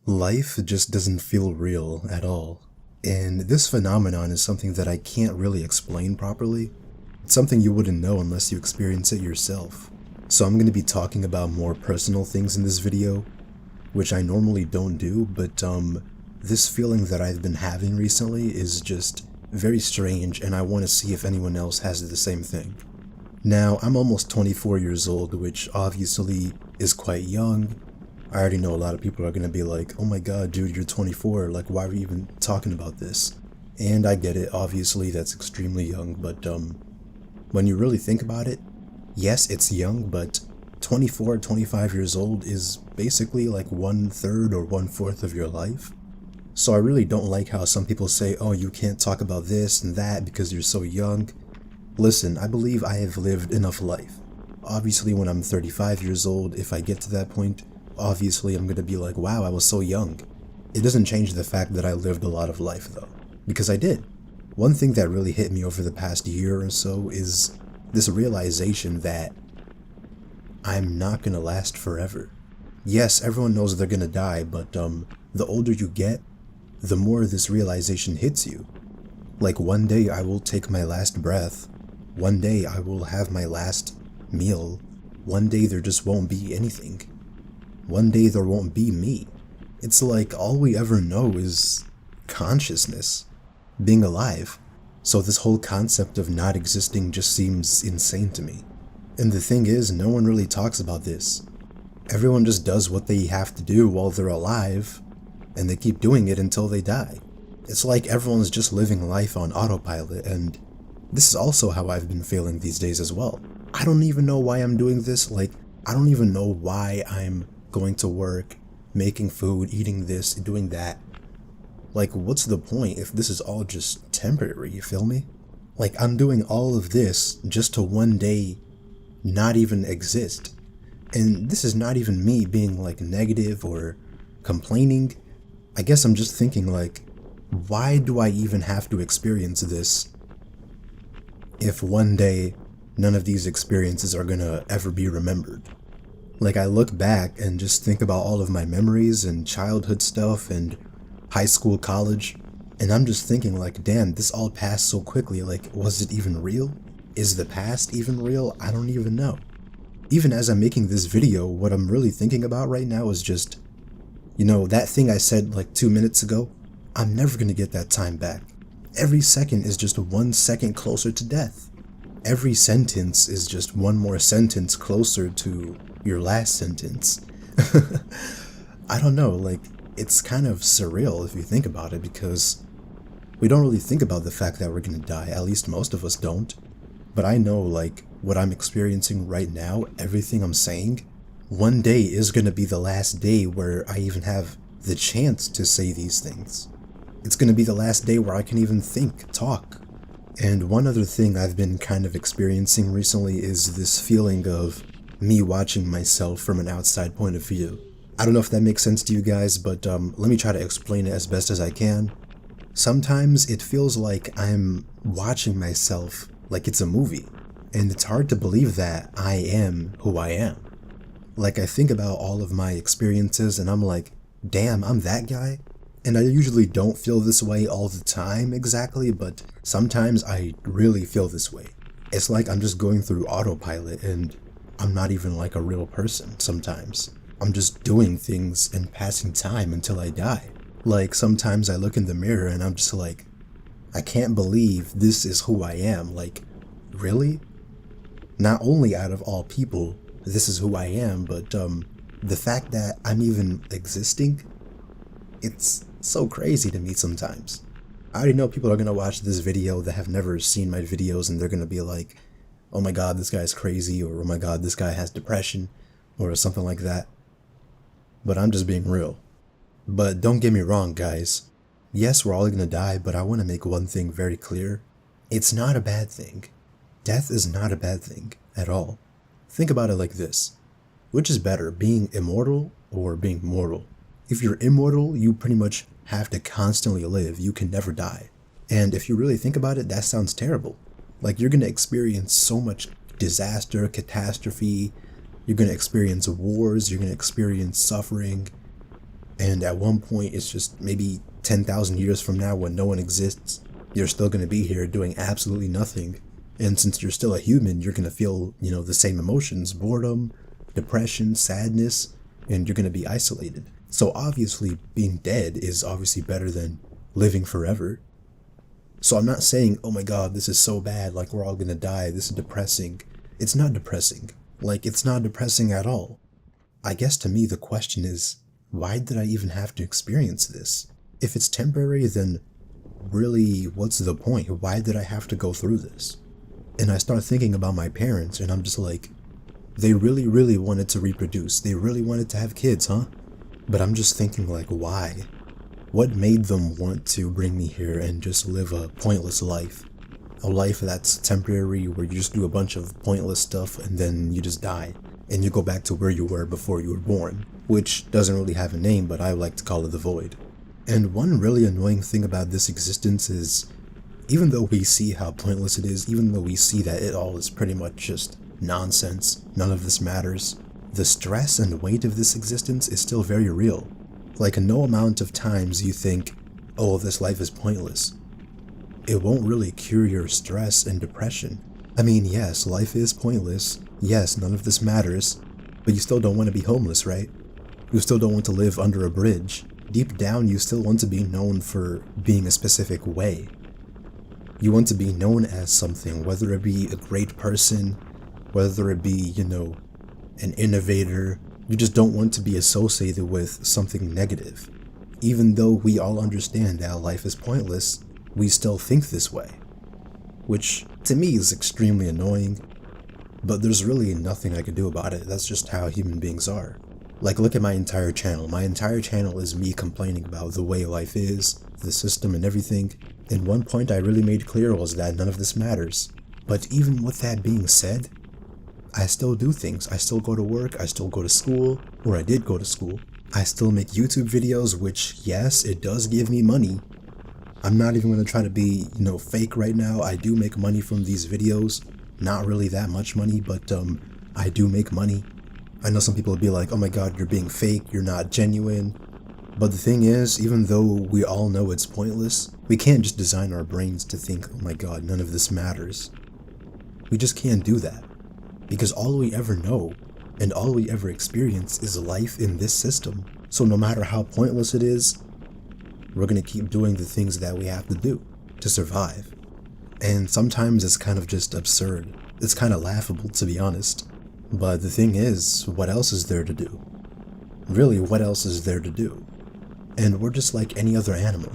Life just doesn't feel real at all. And this phenomenon is something that I can't really explain properly. It's something you wouldn't know unless you experience it yourself. So I'm going to be talking about more personal things in this video, which I normally don't do, but this feeling that I've been having recently is just very strange, and I want to see if anyone else has the same thing. Now, I'm almost 24 years old, which obviously is quite young. I already know a lot of people are going to be like, oh my god, dude, you're 24, like, why are we even talking about this? And I get it, obviously that's extremely young, but when you really think about it, yes, it's young, but 24, 25 years old is basically like 1/3 or 1/4 of your life. So I really don't like how some people say, oh, you can't talk about this and that because you're so young. Listen, I believe I have lived enough life. Obviously, when I'm 35 years old, if I get to that point, obviously I'm gonna be like, wow, I was so young. It doesn't change the fact that I lived a lot of life though, because I did. One thing that really hit me over the past year or so is this realization that I'm not gonna last forever. Yes, everyone knows they're gonna die, but the older you get, the more this realization hits you. Like one day I will take my last breath, one day I will have my last meal, one day there just won't be anything. One day there won't be me. It's like all we ever know is consciousness, being alive. So this whole concept of not existing just seems insane to me. And the thing is, no one really talks about this. Everyone just does what they have to do while they're alive, and they keep doing it until they die. It's like everyone's just living life on autopilot, and this is also how I've been feeling these days as well. I don't even know why I'm doing this, like, I don't even know why I'm going to work, making food, eating this, doing that. Like, what's the point if this is all just temporary, you feel me? Like, I'm doing all of this just to one day not even exist. And this is not even me being like negative or complaining. I guess I'm just thinking like, why do I even have to experience this if one day none of these experiences are gonna ever be remembered? Like, I look back and just think about all of my memories and childhood stuff and high school, college, and I'm just thinking like, damn, this all passed so quickly. Like, was it even real? Is the past even real? I don't even know. Even as I'm making this video, what I'm really thinking about right now is just, you know, that thing I said like 2 minutes ago, I'm never gonna get that time back. Every second is just 1 second closer to death. Every sentence is just one more sentence closer to your last sentence. I don't know, like, it's kind of surreal if you think about it, because we don't really think about the fact that we're gonna die, at least most of us don't. But I know, like, what I'm experiencing right now, everything I'm saying, one day is gonna be the last day where I even have the chance to say these things. It's gonna be the last day where I can even think, talk. And one other thing I've been kind of experiencing recently is this feeling of me watching myself from an outside point of view. I don't know if that makes sense to you guys, but let me try to explain it as best as I can. Sometimes it feels like I'm watching myself like it's a movie, and it's hard to believe that I am who I am. Like, I think about all of my experiences and I'm like, damn, I'm that guy? And I usually don't feel this way all the time exactly, but sometimes I really feel this way. It's like I'm just going through autopilot and I'm not even like a real person sometimes. I'm just doing things and passing time until I die. Like, sometimes I look in the mirror and I'm just like, I can't believe this is who I am. Like, really? Not only out of all people, this is who I am, but the fact that I'm even existing, it's so crazy to me sometimes. I already know people are gonna watch this video that have never seen my videos, and they're gonna be like, oh my god, this guy's crazy, or oh my god, this guy has depression, or something like that. But I'm just being real. But don't get me wrong, guys. Yes, we're all gonna die, but I want to make one thing very clear. It's not a bad thing. Death is not a bad thing at all. Think about it like this. Which is better, being immortal or being mortal? If you're immortal, you pretty much have to constantly live. You can never die. And if you really think about it, that sounds terrible. Like, you're gonna experience so much disaster, catastrophe. You're gonna experience wars. You're gonna experience suffering. And at one point, it's just maybe 10,000 years from now when no one exists, you're still going to be here doing absolutely nothing. And since you're still a human, you're going to feel, the same emotions: boredom, depression, sadness, and you're going to be isolated. So obviously, being dead is obviously better than living forever. So I'm not saying, oh my god, this is so bad, like we're all going to die, this is depressing. It's not depressing. Like, it's not depressing at all. I guess to me the question is, why did I even have to experience this? If it's temporary, then really, what's the point? Why did I have to go through this? And I start thinking about my parents, and I'm just like, they really, really wanted to reproduce. They really wanted to have kids, huh? But I'm just thinking, like, why? What made them want to bring me here and just live a pointless life? A life that's temporary, where you just do a bunch of pointless stuff and then you just die. And you go back to where you were before you were born, which doesn't really have a name, but I like to call it the void. And one really annoying thing about this existence is, even though we see how pointless it is, even though we see that it all is pretty much just nonsense, none of this matters, the stress and weight of this existence is still very real. Like, no amount of times you think, oh, this life is pointless, it won't really cure your stress and depression. I mean, yes, life is pointless, yes, none of this matters, but you still don't want to be homeless, right? You still don't want to live under a bridge. Deep down, you still want to be known for being a specific way. You want to be known as something, whether it be a great person, whether it be, an innovator. You just don't want to be associated with something negative. Even though we all understand that life is pointless, we still think this way. Which, to me, is extremely annoying, but there's really nothing I can do about it. That's just how human beings are. Like, look at my entire channel. My entire channel is me complaining about the way life is, the system and everything. And one point I really made clear was that none of this matters. But even with that being said, I still do things. I still go to work, I still go to school, or I did go to school. I still make YouTube videos, which, yes, it does give me money. I'm not even going to try to be, fake right now. I do make money from these videos. Not really that much money, but I do make money. I know some people will be like, oh my god, you're being fake, you're not genuine. But the thing is, even though we all know it's pointless, we can't just design our brains to think, oh my god, none of this matters. We just can't do that. Because all we ever know, and all we ever experience, is life in this system. So no matter how pointless it is, we're going to keep doing the things that we have to do to survive. And sometimes it's kind of just absurd. It's kind of laughable, to be honest. But the thing is, what else is there to do? Really, what else is there to do? And we're just like any other animal.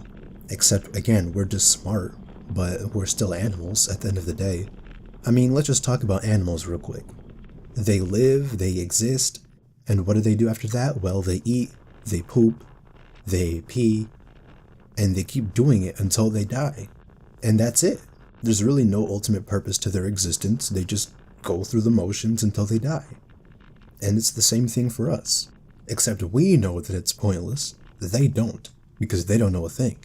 Except, again, we're just smart, but we're still animals at the end of the day. I mean, let's just talk about animals real quick. They live, they exist, and what do they do after that? Well, they eat, they poop, they pee, and they keep doing it until they die. And that's it. There's really no ultimate purpose to their existence. They just go through the motions until they die. And it's the same thing for us. Except we know that it's pointless. They don't, because they don't know a thing.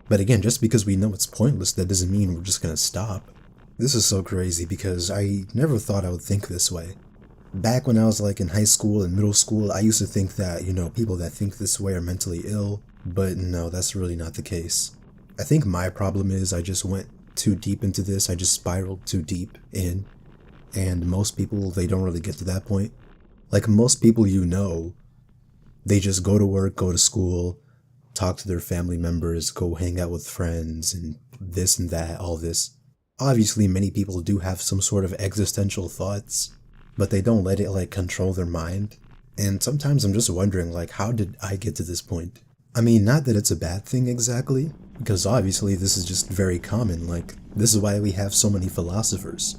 But again, just because we know it's pointless, that doesn't mean we're just gonna stop. This is so crazy because I never thought I would think this way. Back when I was like in high school and middle school, I used to think that, people that think this way are mentally ill. But no, that's really not the case. I think my problem is I just went too deep into this. I just spiraled too deep in. And most people, they don't really get to that point. Like most people they just go to work, go to school, talk to their family members, go hang out with friends, and this and that, all this. Obviously, many people do have some sort of existential thoughts, but they don't let it control their mind. And sometimes I'm just wondering, how did I get to this point? I mean, not that it's a bad thing exactly, because obviously this is just very common. This is why we have so many philosophers.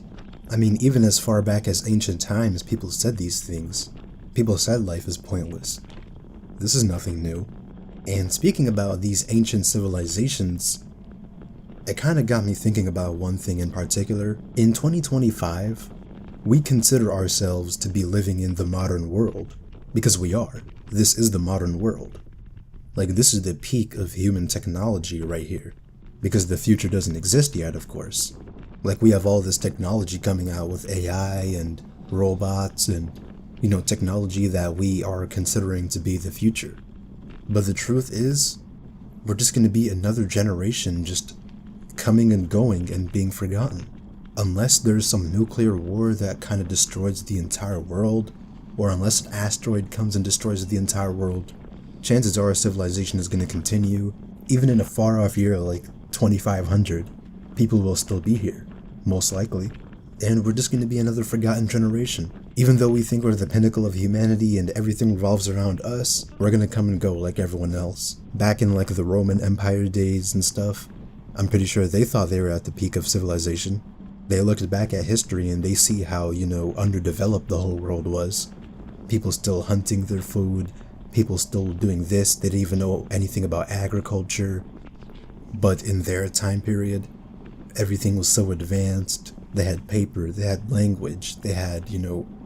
I mean, even as far back as ancient times, people said these things. People said life is pointless. This is nothing new. And speaking about these ancient civilizations, it kind of got me thinking about one thing in particular. In 2025, we consider ourselves to be living in the modern world, because we are. This is the modern world. This is the peak of human technology right here, because the future doesn't exist yet, of course. We have all this technology coming out with AI and robots and, technology that we are considering to be the future. But the truth is, we're just going to be another generation just coming and going and being forgotten. Unless there's some nuclear war that kind of destroys the entire world, or unless an asteroid comes and destroys the entire world, chances are civilization is going to continue. Even in a far off year like 2500, people will still be here, most likely. And we're just going to be another forgotten generation. Even though we think we're the pinnacle of humanity and everything revolves around us, we're going to come and go like everyone else. Back in like the Roman Empire days and stuff, I'm pretty sure they thought they were at the peak of civilization. They looked back at history and they see how, underdeveloped the whole world was. People still hunting their food, people still doing this, they didn't even know anything about agriculture. But in their time period, everything was so advanced. They had paper, they had language, they had,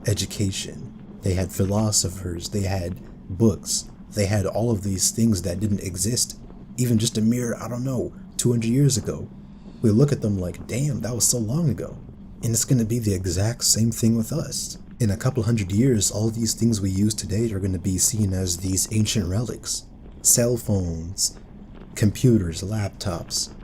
education, they had philosophers, they had books, they had all of these things that didn't exist even just a mere, 200 years ago. We look at them like, damn, that was so long ago. And it's going to be the exact same thing with us. In a couple hundred years, all these things we use today are going to be seen as these ancient relics. Cell phones, computers, laptops.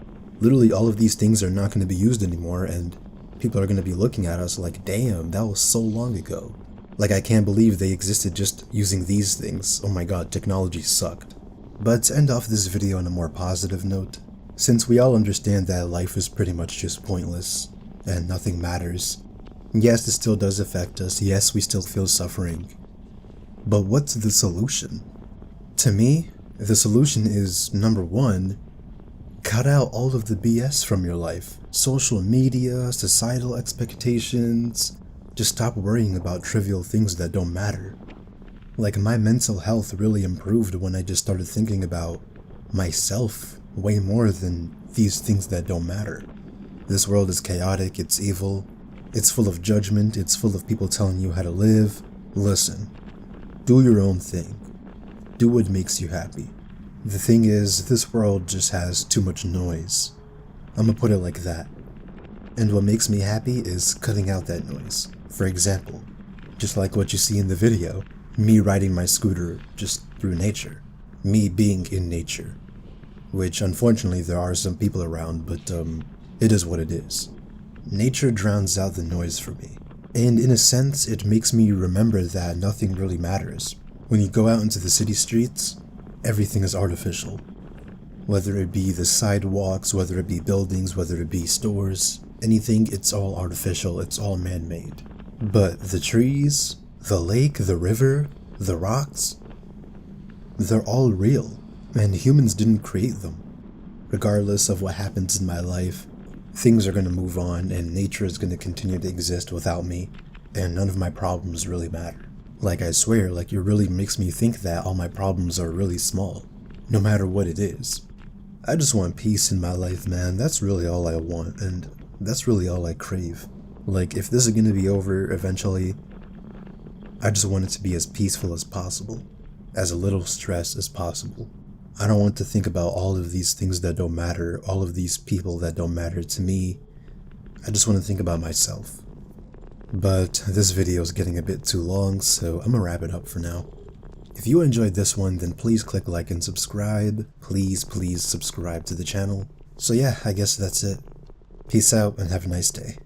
Literally all of these things are not going to be used anymore, and people are going to be looking at us like, damn, that was so long ago. Like, I can't believe they existed just using these things. Oh my god, technology sucked. But to end off this video on a more positive note, since we all understand that life is pretty much just pointless, and nothing matters, yes, it still does affect us, yes, we still feel suffering, but what's the solution? To me, the solution is, number one, cut out all of the BS from your life. Social media, societal expectations. Just stop worrying about trivial things that don't matter. Like, my mental health really improved when I just started thinking about myself way more than these things that don't matter. This world is chaotic, it's evil, it's full of judgment, it's full of people telling you how to live. Listen, do your own thing. Do what makes you happy. The thing is, this world just has too much noise. I'm gonna put it like that. And what makes me happy is cutting out that noise. For example, just like what you see in the video, me riding my scooter just through nature. Me being in nature. Which, unfortunately, there are some people around, but it is what it is. Nature drowns out the noise for me. And in a sense, it makes me remember that nothing really matters. When you go out into the city streets, everything is artificial. Whether it be the sidewalks, whether it be buildings, whether it be stores, anything, it's all artificial, it's all man-made. But the trees, the lake, the river, the rocks, they're all real, and humans didn't create them. Regardless of what happens in my life, things are going to move on, and nature is going to continue to exist without me, and none of my problems really matter. Like, I swear, it really makes me think that all my problems are really small, no matter what it is. I just want peace in my life, man. That's really all I want, and that's really all I crave. Like, if this is going to be over eventually, I just want it to be as peaceful as possible, as little stress as possible. I don't want to think about all of these things that don't matter, all of these people that don't matter to me. I just want to think about myself. But this video is getting a bit too long, so I'm gonna wrap it up for now. If you enjoyed this one, then please click like and subscribe. Please subscribe to the channel. So yeah, I guess that's it. Peace out and have a nice day.